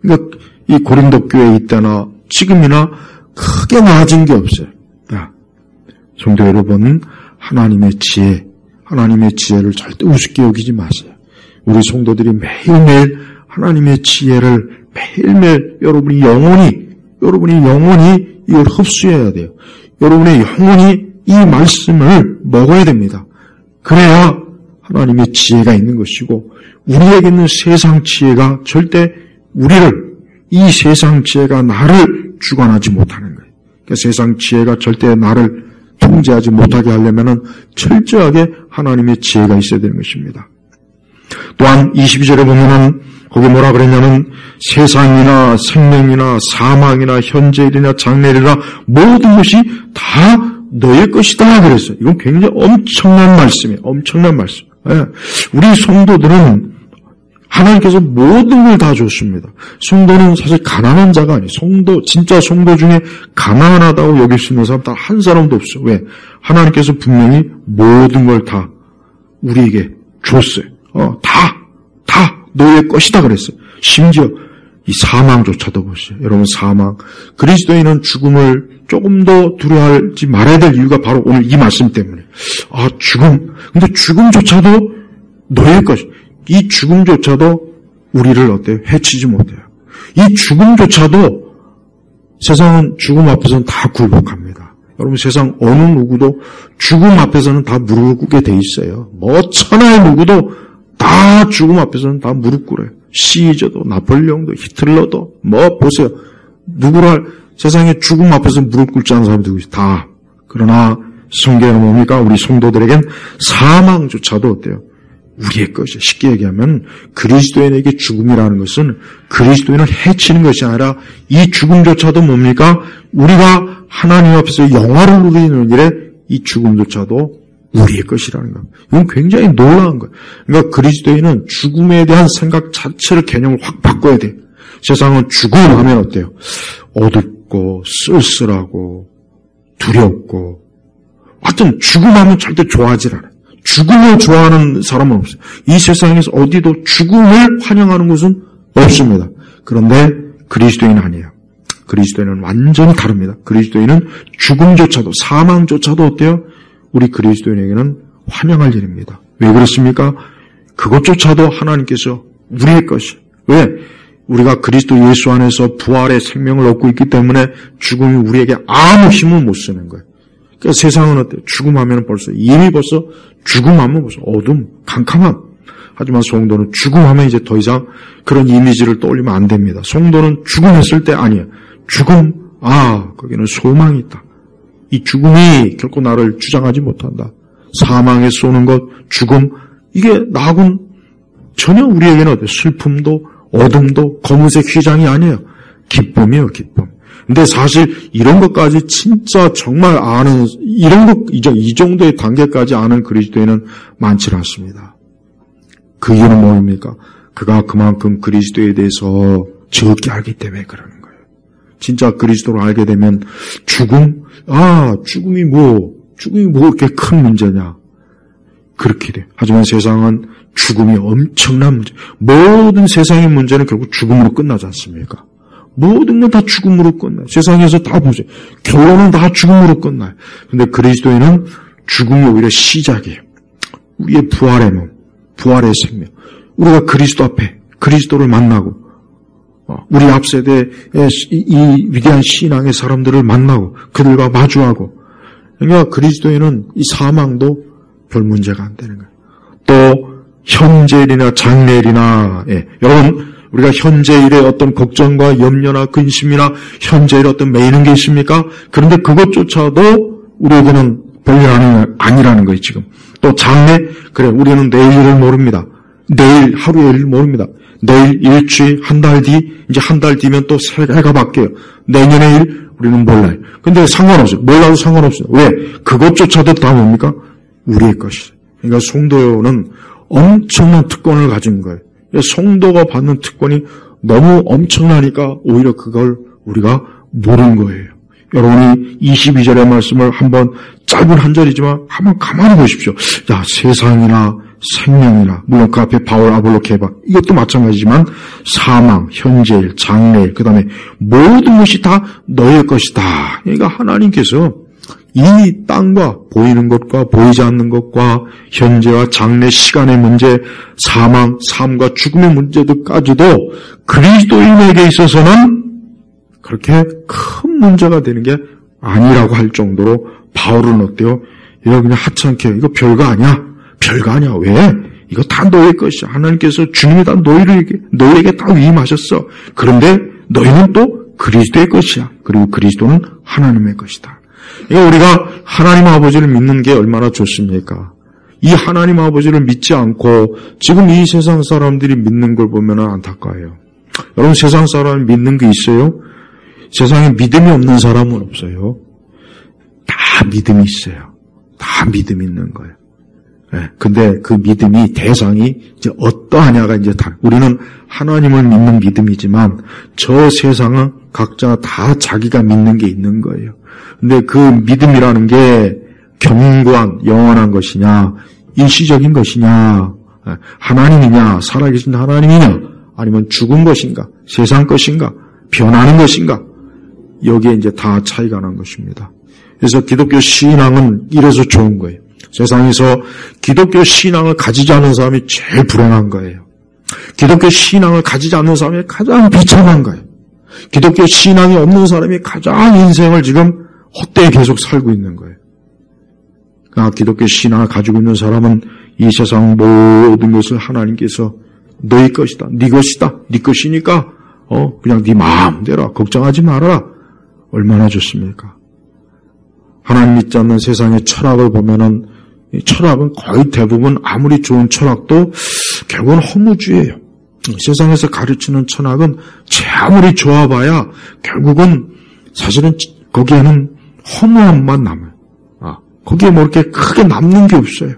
그러니까 이 고린도 교회 이때나 지금이나 크게 나아진 게 없어요. 성도 여러분, 하나님의 지혜를 절대 우습게 여기지 마세요. 우리 성도들이 매일매일 하나님의 지혜를 매일매일 여러분이 영원히 이걸 흡수해야 돼요. 여러분의 영혼이 이 말씀을 먹어야 됩니다. 그래야 하나님의 지혜가 있는 것이고 우리에게 있는 세상 지혜가 절대 이 세상 지혜가 나를 주관하지 못하는 거예요. 그러니까 세상 지혜가 절대 나를 통제하지 못하게 하려면은 철저하게 하나님의 지혜가 있어야 되는 것입니다. 또한 22절에 보면은 거기 뭐라 그랬냐면 세상이나 생명이나 사망이나 현재일이나 장래일이나 모든 것이 다 너의 것이다 그랬어요. 이건 굉장히 엄청난 말씀이에요. 엄청난 말씀. 우리 성도들은 하나님께서 모든 걸 다 줬습니다. 성도는 사실 가난한 자가 아니에요. 진짜 성도 중에 가난하다고 여길 수 있는 사람 단 한 사람도 없어요. 왜? 하나님께서 분명히 모든 걸 다 우리에게 줬어요. 다 너의 것이다 그랬어요. 심지어 이 사망조차도 보세요. 여러분 사망. 그리스도인은 죽음을 조금 더 두려워하지 말아야 될 이유가 바로 오늘 이 말씀 때문에. 죽음. 근데 죽음조차도 너의 것. 이 죽음조차도 우리를 어때요? 해치지 못해요. 이 죽음조차도 세상은 죽음 앞에서는 다 굴복합니다. 여러분 세상 어느 누구도 죽음 앞에서는 다 무릎 꿇게 돼 있어요. 천하의 누구도 다 죽음 앞에서는 다 무릎 꿇어요. 시저도 나폴레옹도 히틀러도 보세요. 세상에 죽음 앞에서 무릎 꿇지 않은 사람이 누구 있어요? 다. 그러나 성경은 뭡니까? 우리 성도들에겐 사망조차도 어때요? 우리의 것이에요. 쉽게 얘기하면 그리스도인에게 죽음이라는 것은 그리스도인을 해치는 것이 아니라 이 죽음조차도 뭡니까? 우리가 하나님 앞에서 영화를 누리는 일에 이 죽음조차도 우리의 것이라는 겁니다. 이건 굉장히 놀라운 거예요. 그러니까 그리스도인은 죽음에 대한 생각 자체를 개념을 확 바꿔야 돼요. 세상은 죽음하면 어때요? 어둡고 쓸쓸하고 두렵고 하여튼 죽음하면 절대 좋아하질 않아요. 죽음을 좋아하는 사람은 없어요. 이 세상에서 어디도 죽음을 환영하는 곳은 없습니다. 그런데 그리스도인은 아니에요. 그리스도인은 완전히 다릅니다. 그리스도인은 죽음조차도, 사망조차도 어때요? 우리 그리스도인에게는 환영할 일입니다. 왜 그렇습니까? 그것조차도 하나님께서 우리의 것이. 왜? 우리가 그리스도 예수 안에서 부활의 생명을 얻고 있기 때문에 죽음이 우리에게 아무 힘을 못 쓰는 거예요. 그러니까 세상은 어때요? 죽음하면 벌써 죽음하면 벌써 어둠, 캄캄함. 하지만 성도는 죽음하면 이제 더 이상 그런 이미지를 떠올리면 안 됩니다. 성도는 죽음했을 때 아니에요. 죽음, 거기는 소망이 있다. 이 죽음이 결코 나를 주장하지 못한다. 사망에 쏘는 것, 죽음, 이게 나하고는 전혀 우리에게는 어때요? 슬픔도, 어둠도, 검은색 휘장이 아니에요. 기쁨이에요, 기쁨. 근데 사실 이런 것까지 진짜 정말 아는, 이 정도의 단계까지 아는 그리스도인은 많지 않습니다. 그 이유는 뭡니까? 그가 그만큼 그리스도에 대해서 적게 알기 때문에 그러는 거예요. 진짜 그리스도를 알게 되면 죽음이 뭐 그렇게 큰 문제냐. 그렇게 돼요. 하지만 세상은 죽음이 엄청난 문제. 모든 세상의 문제는 결국 죽음으로 끝나지 않습니까? 모든 건 다 죽음으로 끝나요. 세상에서 다 보세요. 결론은 다 죽음으로 끝나요. 근데 그리스도인은 죽음이 오히려 시작이에요. 우리의 부활의 몸, 부활의 생명. 우리가 그리스도 앞에 그리스도를 만나고 우리 앞세대의 이 위대한 신앙의 사람들을 만나고 그들과 마주하고, 그러니까 그리스도인은 이 사망도 별 문제가 안 되는 거예요. 또 현재일이나 장래일이나, 여러분 우리가 현재일의 어떤 걱정과 염려나 근심이나 현재일의 어떤 매이는 게 있습니까? 그런데 그것조차도 우리에게는 별일 아니라는 거예요, 지금. 또 장래, 그래, 우리는 내일을 모릅니다. 내일, 하루의 일을 모릅니다. 내일, 일주일, 한 달 뒤, 이제 한 달 뒤면 또 해가 바뀌어요. 내년의 일, 우리는 몰라요. 근데 상관없어요. 몰라도 상관없어요. 왜? 그것조차도 다 뭡니까? 우리의 것이죠. 그러니까 성도는 엄청난 특권을 가진 거예요. 성도가 받는 특권이 너무 엄청나니까 오히려 그걸 우리가 모르는 거예요. 여러분이 22절의 말씀을 한번 짧은 한 절이지만 한번 가만히 보십시오. 야, 세상이나 생명이나, 물론 그 앞에 바울, 아볼로, 게바, 이것도 마찬가지지만 사망, 현재일, 장래일, 그 다음에 모든 것이 다 너의 것이다. 그러니까 하나님께서 이 땅과 보이는 것과 보이지 않는 것과 현재와 장래 시간의 문제, 사망, 삶과 죽음의 문제들까지도 그리스도인에게 있어서는 그렇게 큰 문제가 되는 게 아니라고 할 정도로 바울은 어때요? 이거 그냥 하찮게, 이거 별거 아니야. 별거 아니야. 왜? 이거 다 너의 것이야. 하나님께서 주님이 다 너희에게 다 위임하셨어. 그런데 너희는 또 그리스도의 것이야. 그리고 그리스도는 하나님의 것이다. 그러니까 우리가 하나님 아버지를 믿는 게 얼마나 좋습니까? 이 하나님 아버지를 믿지 않고 지금 이 세상 사람들이 믿는 걸 보면 안타까워요. 여러분, 세상 사람이 믿는 게 있어요? 세상에 믿음이 없는 사람은 없어요. 다 믿음이 있어요. 다 믿음이 있는 거예요. 근데 그 믿음이 대상이 이제 어떠하냐가 이제 우리는 하나님을 믿는 믿음이지만 저 세상은 각자 다 자기가 믿는 게 있는 거예요. 근데 그 믿음이라는 게 견고한 영원한 것이냐, 일시적인 것이냐, 하나님이냐, 살아계신 하나님이냐, 아니면 죽은 것인가, 세상 것인가, 변하는 것인가, 여기에 이제 다 차이가 난 것입니다. 그래서 기독교 신앙은 이래서 좋은 거예요. 세상에서 기독교 신앙을 가지지 않은 사람이 제일 불행한 거예요. 기독교 신앙을 가지지 않는 사람이 가장 비참한 거예요. 기독교 신앙이 없는 사람이 가장 인생을 지금 헛되이 계속 살고 있는 거예요. 그러나 기독교 신앙을 가지고 있는 사람은 이 세상 모든 것을 하나님께서 너희 것이다, 네 것이다, 네 것이니까 그냥 네 마음대로 걱정하지 말아라. 얼마나 좋습니까? 하나님 믿지 않는 세상의 철학을 보면은 이 철학은 거의 대부분 아무리 좋은 철학도 결국은 허무주의예요. 세상에서 가르치는 철학은 아무리 좋아봐야 결국은 사실은 거기에는 허무함만 남아요. 거기에 뭐 이렇게 크게 남는 게 없어요.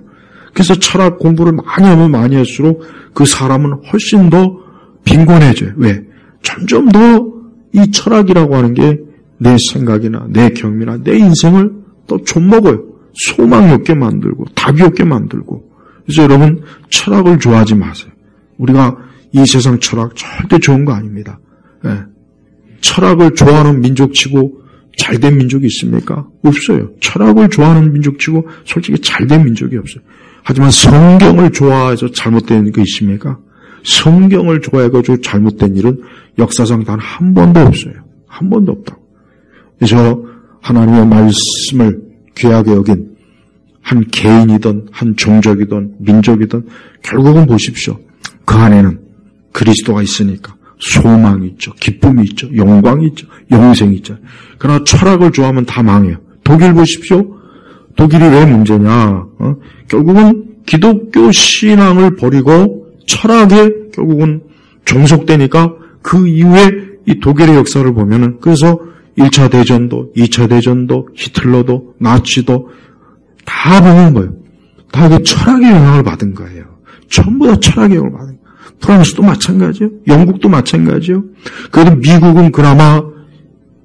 그래서 철학 공부를 많이 하면 많이 할수록 그 사람은 훨씬 더 빈곤해져요. 왜? 점점 더 이 철학이라고 하는 게 내 생각이나 내 경험이나 내 인생을 또 좀 먹어요. 소망이 없게 만들고 답이 없게 만들고. 그래서 여러분 철학을 좋아하지 마세요. 우리가 이 세상 철학 절대 좋은 거 아닙니다. 예. 철학을 좋아하는 민족치고 잘된 민족이 있습니까? 없어요. 철학을 좋아하는 민족치고 솔직히 잘된 민족이 없어요. 하지만 성경을 좋아해서 잘못된 게 있습니까? 성경을 좋아해가지고 잘못된 일은 역사상 단 한 번도 없어요. 한 번도 없다고. 그래서 하나님의 말씀을 귀하게 여긴 한 개인이든 한 종족이든 민족이든 결국은 보십시오. 그 안에는 그리스도가 있으니까 소망이 있죠. 기쁨이 있죠. 영광이 있죠. 영생이 있죠. 그러나 철학을 좋아하면 다 망해요. 독일 보십시오. 독일이 왜 문제냐. 결국은 기독교 신앙을 버리고 철학에 결국은 종속되니까 그 이후에 이 독일의 역사를 보면은 그래서 1차 대전도 2차 대전도 히틀러도 나치도 다 보는 거예요. 다 그 철학의 영향을 받은 거예요. 전부 다 철학의 영향을 받은 거예요. 프랑스도 마찬가지요. 영국도 마찬가지요. 그래도 미국은 그나마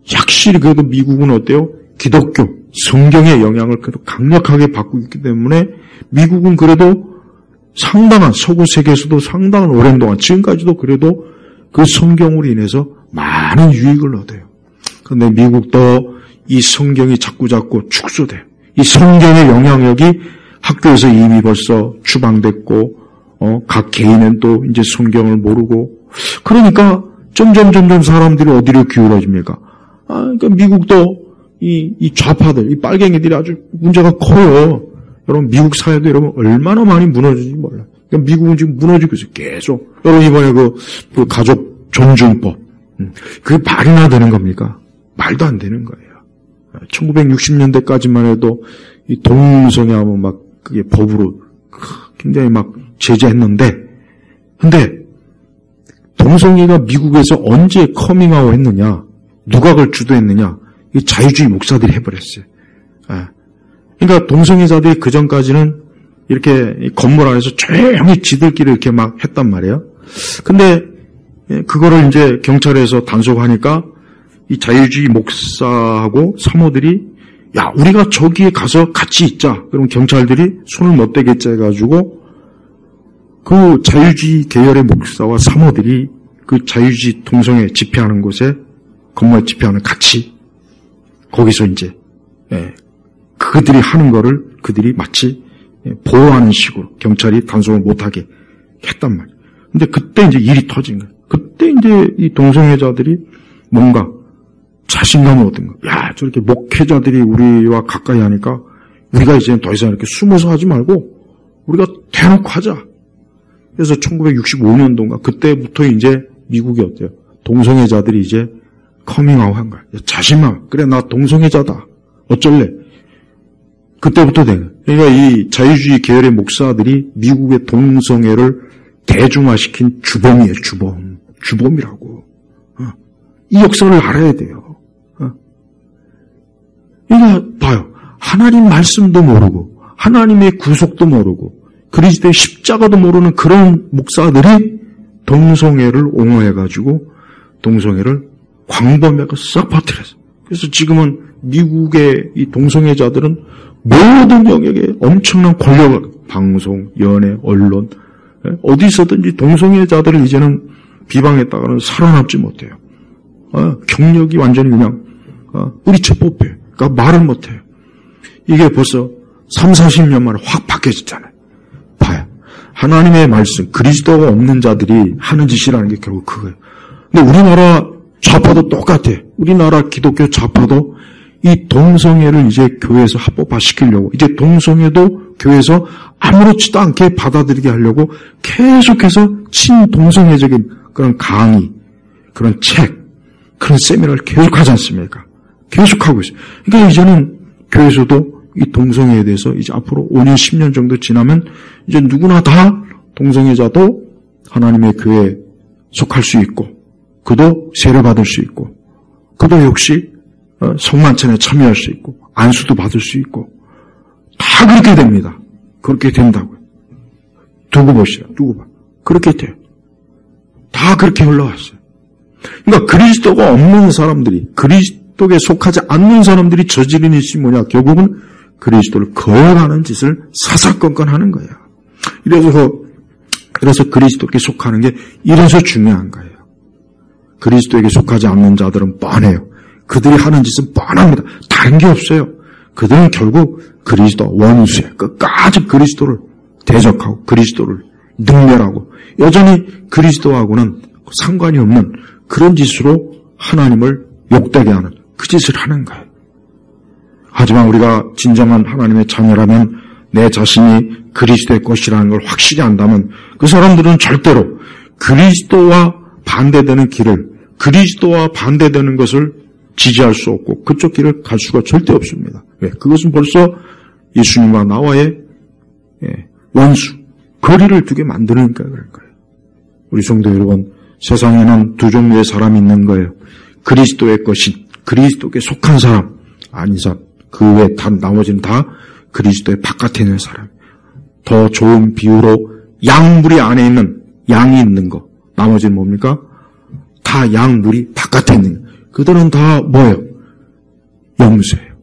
확실히 그래도 미국은 어때요? 기독교, 성경의 영향을 그래도 강력하게 받고 있기 때문에 미국은 그래도 상당한 서구 세계에서도 상당한 오랜 동안 지금까지도 그래도 그 성경으로 인해서 많은 유익을 얻어요. 그런데 미국도 이 성경이 자꾸자꾸 축소돼요. 이 성경의 영향력이 학교에서 이미 벌써 추방됐고 각 개인은 또 이제 성경을 모르고 그러니까 점점 사람들이 어디로 기울어집니까? 그러니까 미국도 이 좌파들, 이 빨갱이들이 아주 문제가 커요. 여러분 미국 사회도 여러분 얼마나 많이 무너지는지 몰라요. 그러니까 미국은 지금 무너지고 있어요. 계속. 여러분 이번에 그 가족 존중법 그게 말이나 되는 겁니까? 말도 안 되는 거예요. 1960년대까지만 해도 이 동성애하면 막 그게 법으로 굉장히 막 제재했는데, 근데 동성애가 미국에서 언제 커밍아웃 했느냐? 누가 그걸 주도했느냐? 이 자유주의 목사들이 해버렸어요. 그러니까 동성애자들이 그 전까지는 이렇게 건물 안에서 조용히 지들끼리 이렇게 막 했단 말이에요. 근데 그거를 이제 경찰에서 단속하니까 이 자유주의 목사하고 사모들이 야 우리가 저기에 가서 같이 있자. 그럼 경찰들이 손을 못 대겠자 해가지고 그 자유주의 계열의 목사와 사모들이 그 자유주의 동성애 집회하는 곳에 건물 집회하는 같이 거기서 이제 그들이 하는 거를 그들이 마치 보호하는 식으로 경찰이 단속을 못하게 했단 말이에요. 근데 그때 이제 일이 터진 거예요. 그때 이제 이 동성애자들이 뭔가 자신감을 얻은 거예요. 야, 저렇게 목회자들이 우리와 가까이 하니까 우리가 이제 더 이상 이렇게 숨어서 하지 말고 우리가 대놓고 하자. 그래서 1965년도인가 그때부터 이제 미국이 어때요? 동성애자들이 이제 커밍아웃 한 거야. 자신감. 그래 나 동성애자다. 어쩔래? 그때부터 된 거야. 그러니까 이 자유주의 계열의 목사들이 미국의 동성애를 대중화시킨 주범이에요. 주범이라고. 이 역사를 알아야 돼요. 그러니까 봐요. 하나님 말씀도 모르고 하나님의 구속도 모르고 그리스도의 십자가도 모르는 그런 목사들이 동성애를 옹호해가지고 동성애를 광범위하게 싹 퍼뜨렸어요. 그래서 지금은 미국의 이 동성애자들은 모든 영역에 엄청난 권력을 방송, 연예, 언론 어디서든지 동성애자들을 이제는 비방했다가는 살아남지 못해요. 경력이 완전히 그냥 뿌리채 뽑혀요. 그러니까 말을 못해요. 이게 벌써 30-40년 만에 확 바뀌어졌잖아요. 봐요. 하나님의 말씀, 그리스도가 없는 자들이 하는 짓이라는 게 결국 그거예요. 근데 우리나라 좌파도 똑같아요. 우리나라 기독교 좌파도 이 동성애를 이제 교회에서 합법화시키려고 이제 동성애도 교회에서 아무렇지도 않게 받아들이게 하려고 계속해서 친동성애적인 그런 강의, 그런 책, 그런 세미나를 계속하지 않습니까? 계속하고 있어요. 그러니까 이제는 교회에서도 이 동성애에 대해서 이제 앞으로 5년, 10년 정도 지나면 이제 누구나 다 동성애자도 하나님의 교회에 속할 수 있고 그도 세례받을 수 있고 그도 역시 성만찬에 참여할 수 있고 안수도 받을 수 있고 다 그렇게 됩니다. 그렇게 된다고요. 두고 보시라. 두고 봐. 그렇게 돼요. 다 그렇게 흘러왔어요. 그러니까 그리스도가 없는 사람들이 그리스도에 속하지 않는 사람들이 저지르는 일이 뭐냐? 결국은 그리스도를 거역하는 짓을 사사건건 하는 거예요. 그래서 그리스도께 속하는 게 이래서 중요한 거예요. 그리스도에게 속하지 않는 자들은 뻔해요. 그들이 하는 짓은 뻔합니다. 다른 게 없어요. 그들은 결국 그리스도 원수예요. 끝까지 그리스도를 대적하고 그리스도를 능멸하고 여전히 그리스도하고는 상관이 없는 그런 짓으로 하나님을 욕되게 하는 그 짓을 하는 거예요. 하지만 우리가 진정한 하나님의 자녀라면 내 자신이 그리스도의 것이라는 걸 확실히 안다면 그 사람들은 절대로 그리스도와 반대되는 길을, 그리스도와 반대되는 것을 지지할 수 없고 그쪽 길을 갈 수가 절대 없습니다. 왜? 그것은 벌써 예수님과 나와의 원수, 거리를 두게 만드니까 그럴 거예요. 우리 성도 여러분, 세상에는 두 종류의 사람이 있는 거예요. 그리스도의 것인, 그리스도께 속한 사람, 아닌 사람. 그 외 나머지는 다 그리스도의 바깥에 있는 사람. 더 좋은 비유로 양무리 안에 있는 양이 있는 거. 나머지는 뭡니까? 다 양무리 바깥에 있는 거. 그들은 다 뭐예요? 염소예요.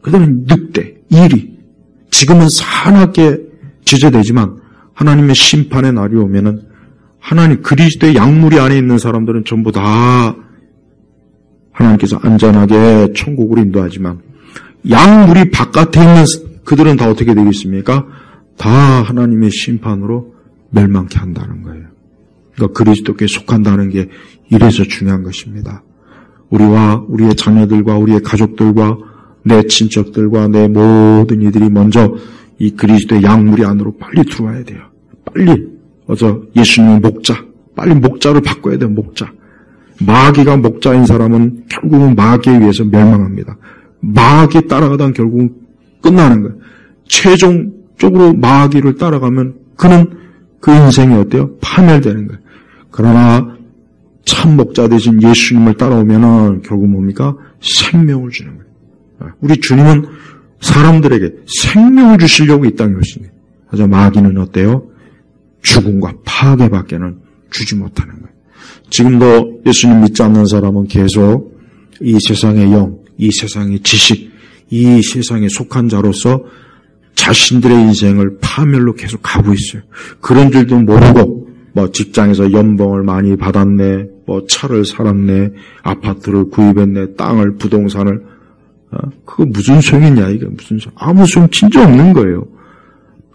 그들은 늑대, 이리. 지금은 산하게 지저되지만 하나님의 심판의 날이 오면은 하나님 그리스도의 양무리 안에 있는 사람들은 전부 다 하나님께서 안전하게 천국으로 인도하지만 양무리 바깥에 있는 그들은 다 어떻게 되겠습니까? 다 하나님의 심판으로 멸망케 한다는 거예요. 그러니까 그리스도께 속한다는 게 이래서 중요한 것입니다. 우리와 우리의 자녀들과 우리의 가족들과 내 친척들과 내 모든 이들이 먼저 이 그리스도의 양무리 안으로 빨리 들어와야 돼요. 빨리 어서 예수님의 목자, 빨리 목자를 바꿔야 돼요. 목자. 마귀가 목자인 사람은 결국은 마귀에 의해서 멸망합니다. 마귀 따라가다 결국은 끝나는 거예요. 최종적으로 마귀를 따라가면 그는 그 인생이 어때요? 파멸되는 거예요. 그러나 참 목자 대신 예수님을 따라오면은 결국 뭡니까? 생명을 주는 거예요. 우리 주님은 사람들에게 생명을 주시려고 이 땅에 오신 거예요. 하지만 마귀는 어때요? 죽음과 파괴밖에는 주지 못하는 거예요. 지금도 예수님 믿지 않는 사람은 계속 이 세상의 영, 이 세상의 지식, 이 세상에 속한 자로서 자신들의 인생을 파멸로 계속 가고 있어요. 그런 줄도 모르고 직장에서 연봉을 많이 받았네, 차를 살았네, 아파트를 구입했네, 땅을, 부동산을. 그거 무슨 소용이냐, 이게 무슨 소용. 아무 소용 진짜 없는 거예요.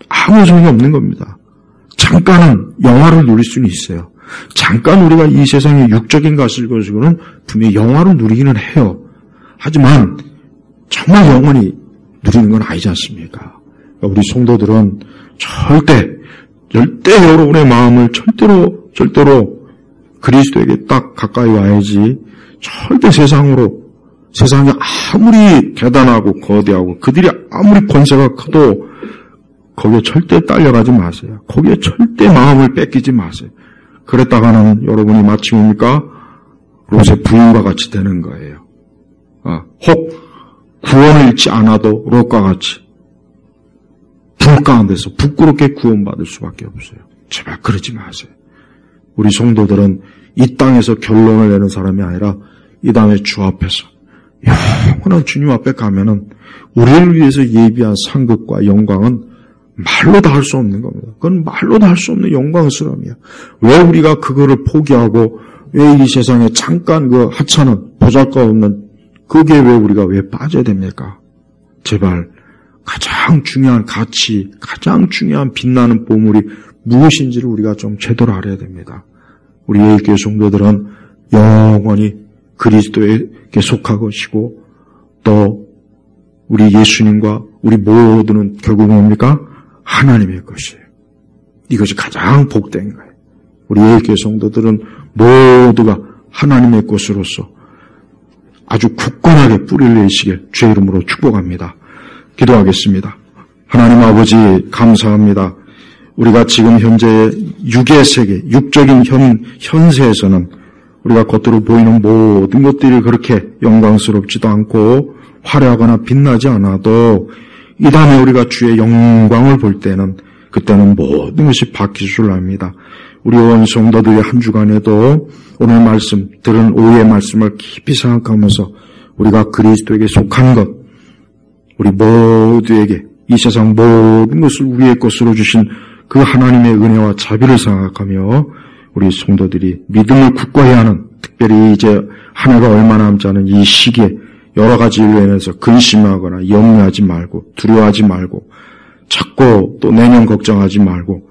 아무 소용이 없는 겁니다. 잠깐은 영화를 누릴 수는 있어요. 잠깐 우리가 이 세상의 육적인 것을 가지고는 분명히 영화를 누리기는 해요. 하지만 정말 영원히 누리는 건 아니지 않습니까? 우리 성도들은 절대 여러분의 마음을 절대로 그리스도에게 딱 가까이 와야지 절대 세상이 아무리 대단하고 거대하고 그들이 아무리 권세가 커도 거기에 절대 딸려가지 마세요. 거기에 절대 마음을 뺏기지 마세요. 그랬다가는 여러분이 마치 뭡니까? 롯의 부인과 같이 되는 거예요. 혹 구원을 잃지 않아도 롯과 같이 불 가운데서 부끄럽게 구원받을 수밖에 없어요. 제발 그러지 마세요. 우리 성도들은 이 땅에서 결론을 내는 사람이 아니라 이 다음에 주 앞에서 영원한 주님 앞에 가면은 우리를 위해서 예비한 상급과 영광은 말로 다 할 수 없는 겁니다. 그건 말로 다 할 수 없는 영광스러움이야. 왜 우리가 그거를 포기하고 왜 이 세상에 잠깐 그 하찮은 보잘것없는 거기에 왜 우리가 왜 빠져야 됩니까? 제발 가장 중요한 가치, 가장 중요한 빛나는 보물이 무엇인지를 우리가 좀 제대로 알아야 됩니다. 우리 예일교회 성도들은 영원히 그리스도에게 속한 것이고 또 우리 예수님과 우리 모두는 결국 뭡니까? 하나님의 것이에요. 이것이 가장 복된 거예요. 우리 예일교회 성도들은 모두가 하나님의 것으로서 아주 굳건하게 뿌리를 내시길 주의 이름으로 축복합니다. 기도하겠습니다. 하나님 아버지 감사합니다. 우리가 지금 현재 육의 세계, 육적인 현세에서는 우리가 겉으로 보이는 모든 것들이 그렇게 영광스럽지도 않고 화려하거나 빛나지 않아도 이 다음에 우리가 주의 영광을 볼 때는 그때는 모든 것이 바뀔 줄 압니다. 우리 온 성도들의 한 주간에도 오늘 말씀, 들은 오후의 말씀을 깊이 생각하면서 우리가 그리스도에게 속한 것, 우리 모두에게 이 세상 모든 것을 우리의 것으로 주신 그 하나님의 은혜와 자비를 생각하며 우리 성도들이 믿음을 굳건해야 하는, 특별히 이제 한 해가 얼마 남지 않은 이 시기에 여러 가지 일로 인해서 근심하거나 염려하지 말고 두려워하지 말고 자꾸 또 내년 걱정하지 말고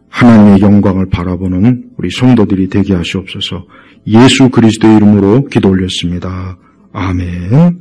하나님의 영광을 바라보는 우리 성도들이 되게 하시옵소서. 예수 그리스도의 이름으로 기도 올렸습니다. 아멘.